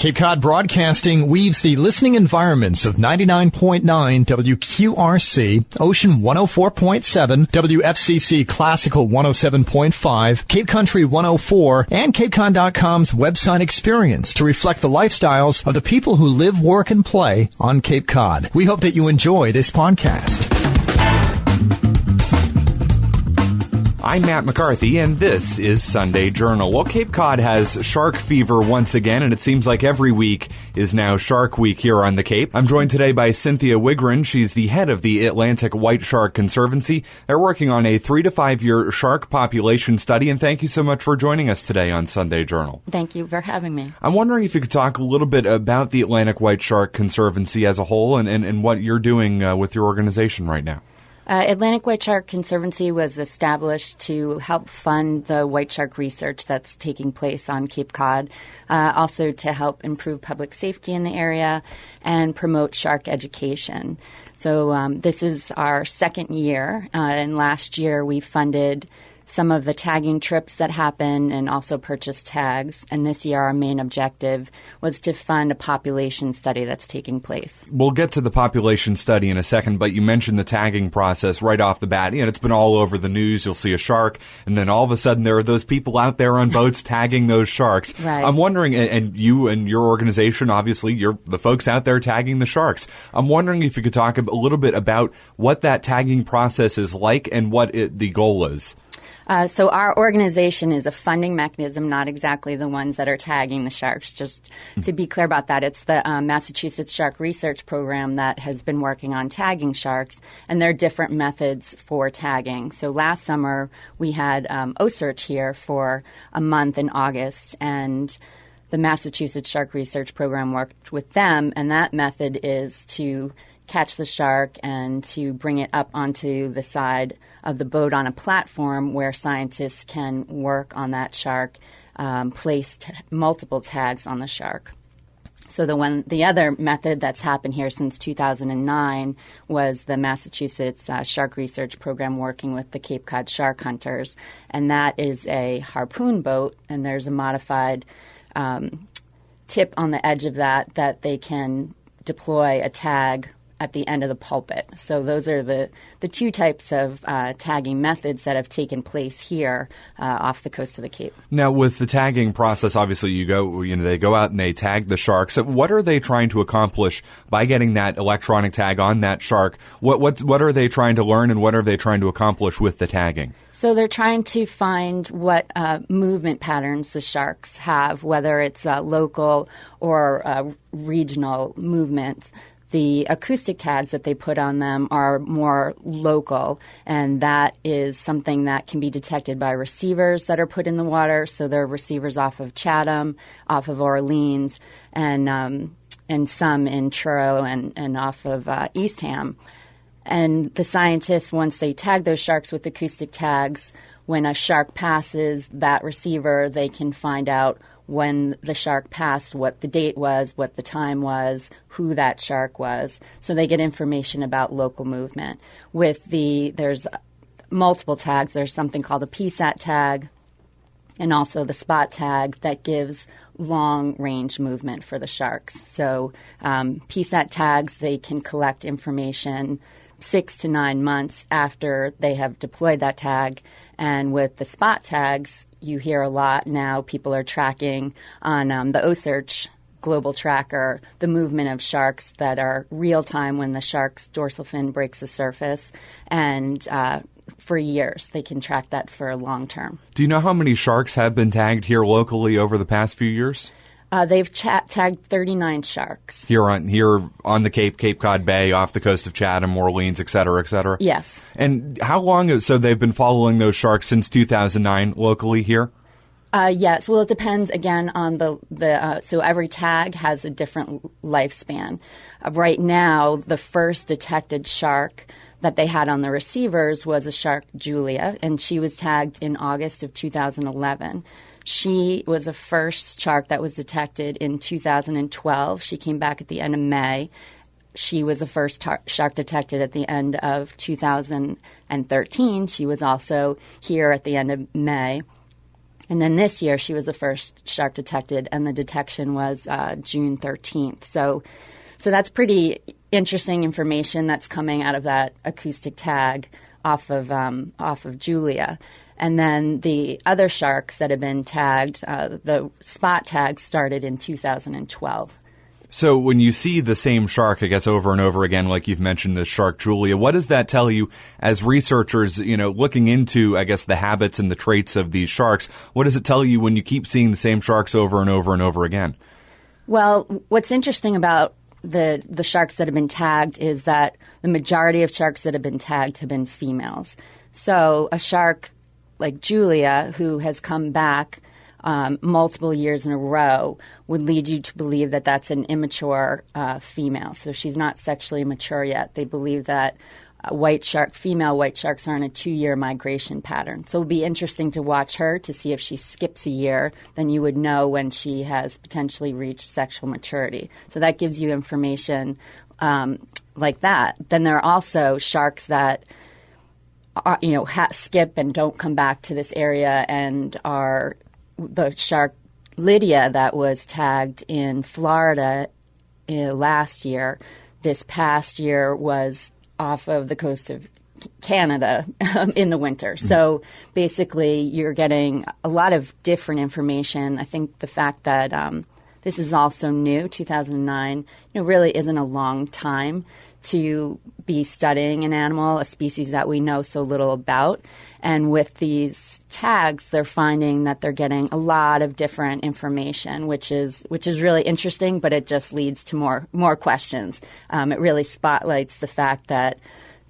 Cape Cod Broadcasting weaves the listening environments of 99.9 WQRC, Ocean 104.7, WFCC Classical 107.5, Cape Country 104, and CapeCon.com's website experience to reflect the lifestyles of the people who live, work, and play on Cape Cod. We hope that you enjoy this podcast. I'm Matt McCarthy, and this is Sunday Journal. Well, Cape Cod has shark fever once again, and it seems like every week is now Shark Week here on the Cape. I'm joined today by Cynthia Wigren. She's the head of the Atlantic White Shark Conservancy. They're working on a 3 to 5 year shark population study, and thank you so much for joining us today on Sunday Journal. Thank you for having me. I'm wondering if you could talk a little bit about the Atlantic White Shark Conservancy as a whole and what you're doing with your organization right now. Atlantic White Shark Conservancy was established to help fund the white shark research that's taking place on Cape Cod, also to help improve public safety in the area and promote shark education. So this is our second year, and last year we funded some of the tagging trips that happen and also purchased tags. And this year our main objective was to fund a population study that's taking place. We'll get to the population study in a second, but you mentioned the tagging process right off the bat. You know, it's been all over the news. You'll see a shark, and then all of a sudden there are those people out there on boats tagging those sharks. Right. I'm wondering, and you and your organization, obviously, you're the folks out there tagging the sharks. I'm wondering if you could talk a little bit about what that tagging process is like and what the goal is. So our organization is a funding mechanism, not exactly the ones that are tagging the sharks. Just to be clear about that, it's the Massachusetts Shark Research Program that has been working on tagging sharks, and there are different methods for tagging. So last summer we had OSearch here for a month in August, and the Massachusetts Shark Research Program worked with them, and that method is to catch the shark and to bring it up onto the side of the boat on a platform where scientists can work on that shark, place multiple tags on the shark. So the other method that's happened here since 2009 was the Massachusetts Shark Research Program working with the Cape Cod shark hunters, and that is a harpoon boat, and there's a modified tip on the edge of that they can deploy a tag at the end of the pulpit. So those are the two types of tagging methods that have taken place here off the coast of the Cape. Now, with the tagging process, obviously they go out and they tag the sharks. What are they trying to accomplish by getting that electronic tag on that shark? What are they trying to learn, and what are they trying to accomplish with the tagging? So they're trying to find what movement patterns the sharks have, whether it's local or regional movements. The acoustic tags that they put on them are more local, and that is something that can be detected by receivers that are put in the water. So there are receivers off of Chatham, off of Orleans, and some in Truro and off of Eastham. And the scientists, once they tag those sharks with acoustic tags, when a shark passes that receiver, they can find out when the shark passed, what the date was, what the time was, who that shark was. So they get information about local movement. There's multiple tags. There's something called a PSAT tag and also the spot tag that gives long-range movement for the sharks. So PSAT tags, they can collect information 6 to 9 months after they have deployed that tag. And with the spot tags, you hear a lot now. People are tracking on the OSearch global tracker the movement of sharks that are real time when the shark's dorsal fin breaks the surface. And for years, they can track that for long term. Do you know how many sharks have been tagged here locally over the past few years? They've tagged 39 sharks. Here on the Cape Cod Bay, off the coast of Chatham, Orleans, et cetera, et cetera? Yes. And how long, so they've been following those sharks since 2009 locally here? Yes. Well, it depends, again, on so every tag has a different lifespan. Right now, the first detected shark that they had on the receivers was a shark, Julia, and she was tagged in August of 2011. She was the first shark that was detected in 2012. She came back at the end of May. She was the first shark detected at the end of 2013. She was also here at the end of May. And then this year, she was the first shark detected, and the detection was June 13th. So that's pretty interesting information that's coming out of that acoustic tag off of Julia. And then the other sharks that have been tagged, the spot tags started in 2012. So when you see the same shark, I guess, over and over again, like you've mentioned, the shark Julia, what does that tell you as researchers, looking into, I guess, the habits and the traits of these sharks? What does it tell you when you keep seeing the same sharks over and over and over again? Well, what's interesting about the sharks that have been tagged is that the majority of sharks that have been tagged have been females. So a shark like Julia, who has come back multiple years in a row, would lead you to believe that that's an immature female. So she's not sexually mature yet. They believe that female white sharks are on a 2-year migration pattern. So it'll be interesting to watch her to see if she skips a year, then you would know when she has potentially reached sexual maturity. So that gives you information like that. Then there are also sharks that skip and don't come back to this area, and are the shark Lydia that was tagged in Florida last year. This past year was off of the coast of Canada in the winter. So basically, you're getting a lot of different information. I think the fact that this is also new, 2009, really isn't a long time to be studying an animal, a species that we know so little about. And with these tags, they're finding that they're getting a lot of different information, which is really interesting, but it just leads to more questions. It really spotlights the fact that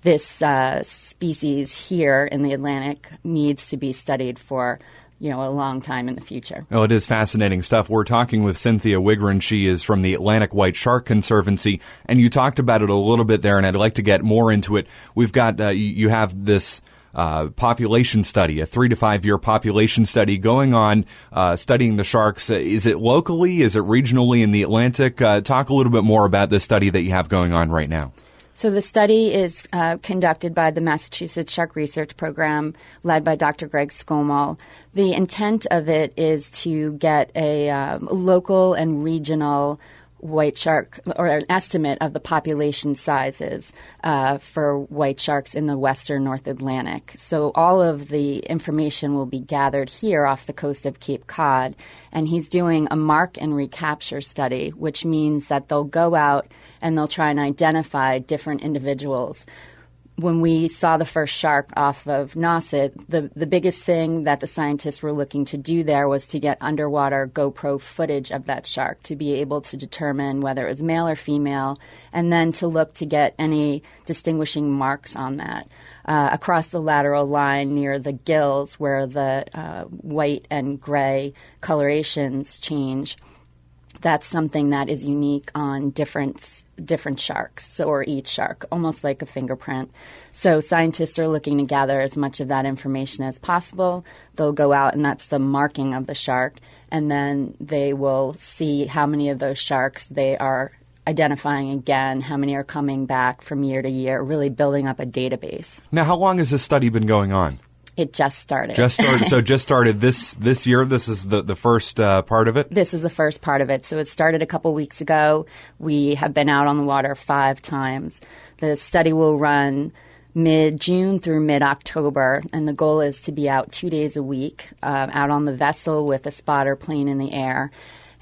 this species here in the Atlantic needs to be studied for a long time in the future. Well, it is fascinating stuff. We're talking with Cynthia Wigren. She is from the Atlantic White Shark Conservancy, and you talked about it a little bit there, and I'd like to get more into it. We've got, you have this population study, a 3 to 5 year population study going on, studying the sharks. Is it locally? Is it regionally in the Atlantic? Talk a little bit more about this study that you have going on right now. So the study is conducted by the Massachusetts Shark Research Program, led by Dr. Greg Scomal. The intent of it is to get a local and regional white shark, or an estimate of the population sizes for white sharks in the western North Atlantic. So all of the information will be gathered here off the coast of Cape Cod, and he's doing a mark and recapture study, which means that they'll go out and they'll try and identify different individuals. When we saw the first shark off of Nauset, the biggest thing that the scientists were looking to do there was to get underwater GoPro footage of that shark to be able to determine whether it was male or female, and then to look to get any distinguishing marks on that. Across the lateral line near the gills, where the white and gray colorations change, that's something that is unique on different sharks, or each shark, almost like a fingerprint. So scientists are looking to gather as much of that information as possible. They'll go out, and that's the marking of the shark, and then they will see how many of those sharks they are identifying again, how many are coming back from year to year, really building up a database. Now, how long has this study been going on? It just started. So just started this year? This is the first part of it? This is the first part of it. So it started a couple weeks ago. We have been out on the water 5 times. The study will run mid-June through mid-October, and the goal is to be out 2 days a week, out on the vessel with a spotter plane in the air,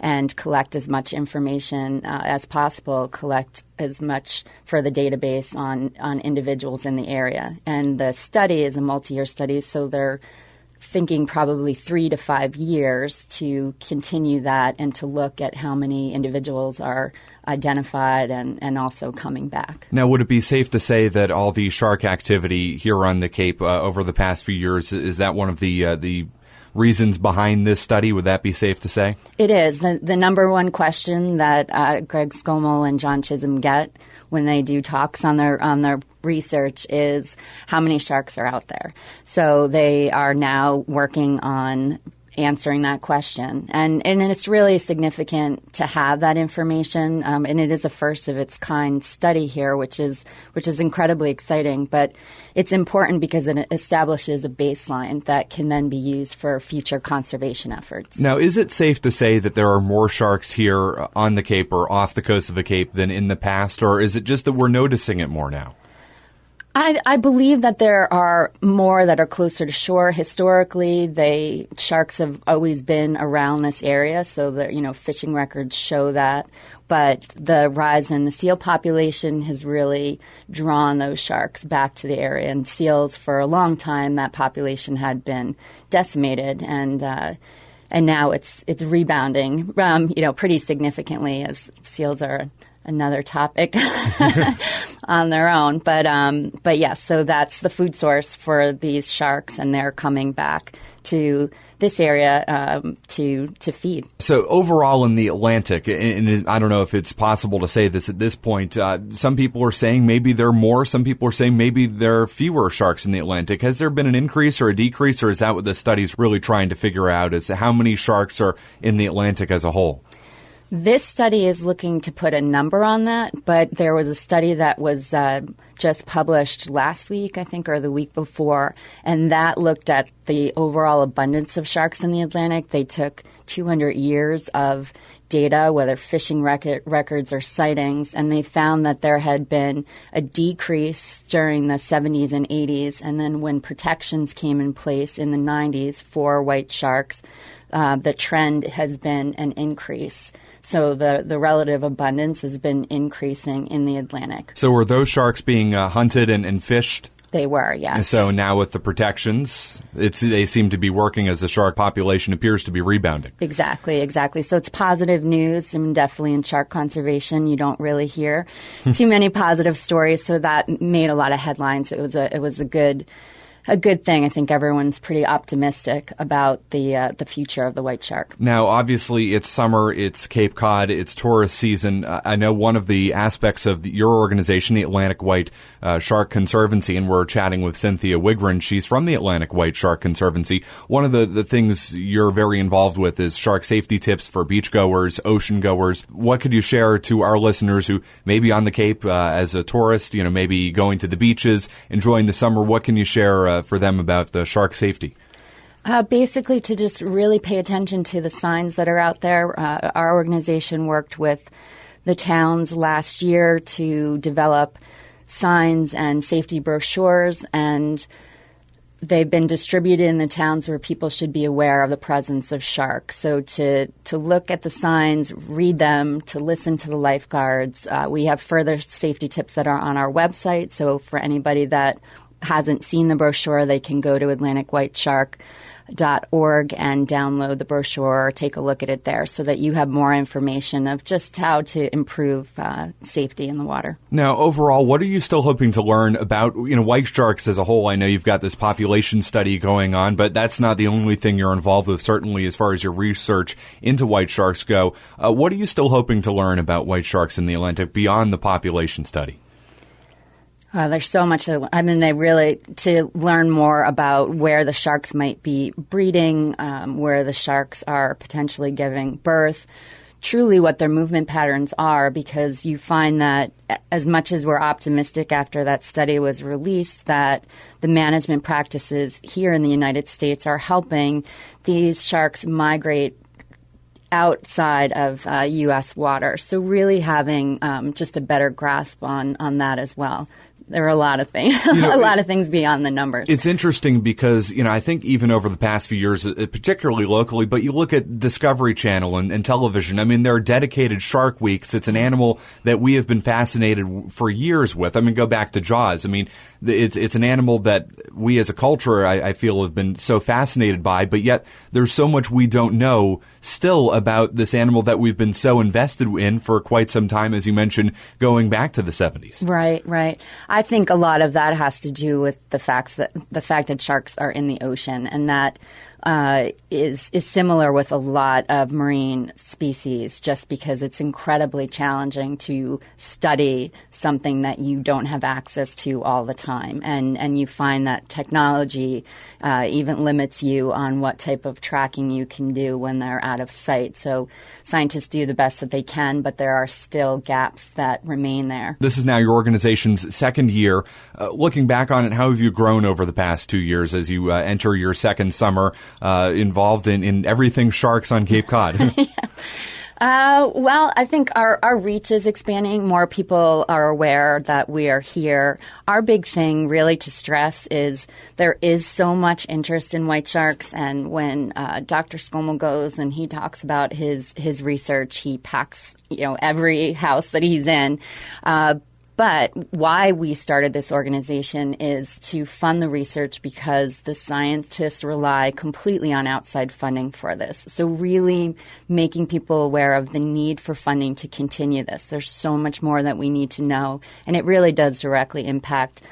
and collect as much information as possible, collect as much for the database on individuals in the area. And the study is a multi-year study, so they're thinking probably 3 to 5 years to continue that and to look at how many individuals are identified and also coming back. Now, would it be safe to say that all the shark activity here on the Cape over the past few years, is that one of the reasons behind this study? Would that be safe to say? It is. The number one question that Greg Scomal and John Chisholm get when they do talks on their research is how many sharks are out there. So they are now working on answering that question. And it's really significant to have that information. And it is a first of its kind study here, which is incredibly exciting. But it's important because it establishes a baseline that can then be used for future conservation efforts. Now, is it safe to say that there are more sharks here on the Cape or off the coast of the Cape than in the past, or is it just that we're noticing it more now? I believe that there are more that are closer to shore. Historically, sharks have always been around this area, so that fishing records show that. But the rise in the seal population has really drawn those sharks back to the area. And seals, for a long time, that population had been decimated, and now it's rebounding, pretty significantly, as seals are another topic on their own. But yes, so that's the food source for these sharks, and they're coming back to this area to feed. So overall in the Atlantic, and I don't know if it's possible to say this at this point, some people are saying maybe there are more, some people are saying maybe there are fewer sharks in the Atlantic. Has there been an increase or a decrease, or is that what the study's really trying to figure out, is how many sharks are in the Atlantic as a whole? This study is looking to put a number on that, but there was a study that was just published last week, I think, or the week before, and that looked at the overall abundance of sharks in the Atlantic. They took 200 years of data, whether fishing records or sightings, and they found that there had been a decrease during the 70s and 80s, and then when protections came in place in the 90s for white sharks, the trend has been an increase. So the relative abundance has been increasing in the Atlantic. So were those sharks being hunted and fished? They were, yes. And so now with the protections, they seem to be working as the shark population appears to be rebounding. Exactly. So it's positive news, and definitely in shark conservation, you don't really hear too many positive stories. So that made a lot of headlines. It was a good thing. I think everyone's pretty optimistic about the future of the white shark. Now, obviously, it's summer, it's Cape Cod, it's tourist season. I know one of the aspects of your organization, the Atlantic White Shark Conservancy, and we're chatting with Cynthia Wigren. She's from the Atlantic White Shark Conservancy. One of the things you're very involved with is shark safety tips for beachgoers, ocean goers. What could you share to our listeners who may be on the Cape as a tourist, maybe going to the beaches, enjoying the summer? What can you share for them about the shark safety? Basically, to just really pay attention to the signs that are out there. Our organization worked with the towns last year to develop signs and safety brochures, and they've been distributed in the towns where people should be aware of the presence of sharks. So to look at the signs, read them, to listen to the lifeguards. We have further safety tips that are on our website. So for anybody that hasn't seen the brochure, they can go to atlanticwhiteshark.org and download the brochure or take a look at it there so that you have more information of just how to improve safety in the water. Now, overall, what are you still hoping to learn about white sharks as a whole? I know you've got this population study going on, but that's not the only thing you're involved with, certainly as far as your research into white sharks go. What are you still hoping to learn about white sharks in the Atlantic beyond the population study? There's so much. To learn more about where the sharks might be breeding, where the sharks are potentially giving birth, truly what their movement patterns are, because you find that as much as we're optimistic after that study was released, that the management practices here in the United States are helping these sharks migrate outside of U.S. water. So really having just a better grasp on that as well. There are a lot of things, a lot of things beyond the numbers. It's interesting because, I think even over the past few years, particularly locally, but you look at Discovery Channel and television. I mean, there are dedicated shark weeks. It's an animal that we have been fascinated for years with. I mean, go back to Jaws. I mean, it's an animal that we as a culture, I feel, have been so fascinated by, but yet there's so much we don't know still about this animal that we've been so invested in for quite some time, as you mentioned, going back to the 70s. Right. I think a lot of that has to do with the fact that sharks are in the ocean, and that is similar with a lot of marine species, just because it's incredibly challenging to study something that you don't have access to all the time. And you find that technology even limits you on what type of tracking you can do when they're out of sight. So scientists do the best that they can, but there are still gaps that remain there. This is now your organization's second year. Looking back on it, how have you grown over the past 2 years as you enter your second summer involved in everything sharks on Cape Cod? Well, I think our reach is expanding. More people are aware that we are here. Our big thing really to stress is there is so much interest in white sharks. And when Dr. Scommel goes and he talks about his research, he packs, every house that he's in. But why we started this organization is to fund the research, because the scientists rely completely on outside funding for this. So really making people aware of the need for funding to continue this. There's so much more that we need to know, and it really does directly impact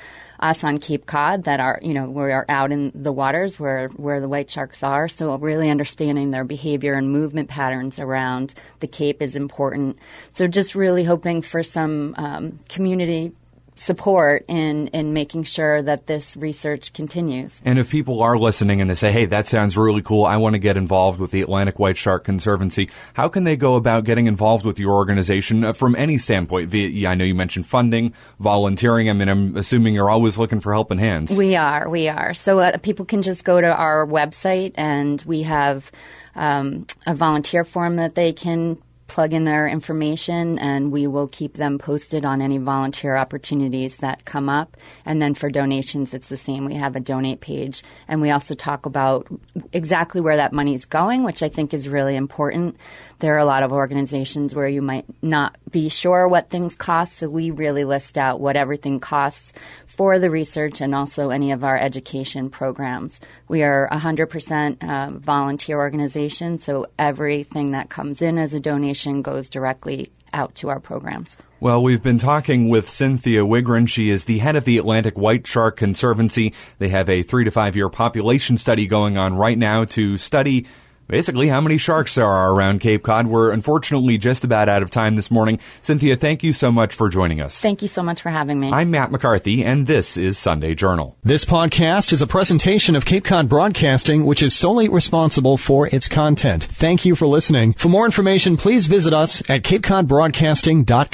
us on Cape Cod that are, we are out in the waters where the white sharks are. So really understanding their behavior and movement patterns around the Cape is important. So just really hoping for some community support in making sure that this research continues. And if people are listening and they say, hey, that sounds really cool, I want to get involved with the Atlantic White Shark Conservancy, how can they go about getting involved with your organization from any standpoint? I know you mentioned funding, volunteering. I mean, I'm assuming you're always looking for helping hands. We are. So people can just go to our website, and we have a volunteer form that they can plug in their information, and we will keep them posted on any volunteer opportunities that come up. And then for donations, it's the same. We have a donate page, and we also talk about exactly where that money is going, which I think is really important. There are a lot of organizations where you might not be sure what things cost, so we really list out what everything costs for the research and also any of our education programs. We are 100% volunteer organization, so everything that comes in as a donation goes directly out to our programs. Well, we've been talking with Cynthia Wigren. She is the head of the Atlantic White Shark Conservancy. They have a 3 to 5 year population study going on right now to study basically how many sharks there are around Cape Cod. We're unfortunately just about out of time this morning. Cynthia, thank you so much for joining us. Thank you so much for having me. I'm Matt McCarthy, and this is Sunday Journal. This podcast is a presentation of Cape Cod Broadcasting, which is solely responsible for its content. Thank you for listening. For more information, please visit us at capecodbroadcasting.com.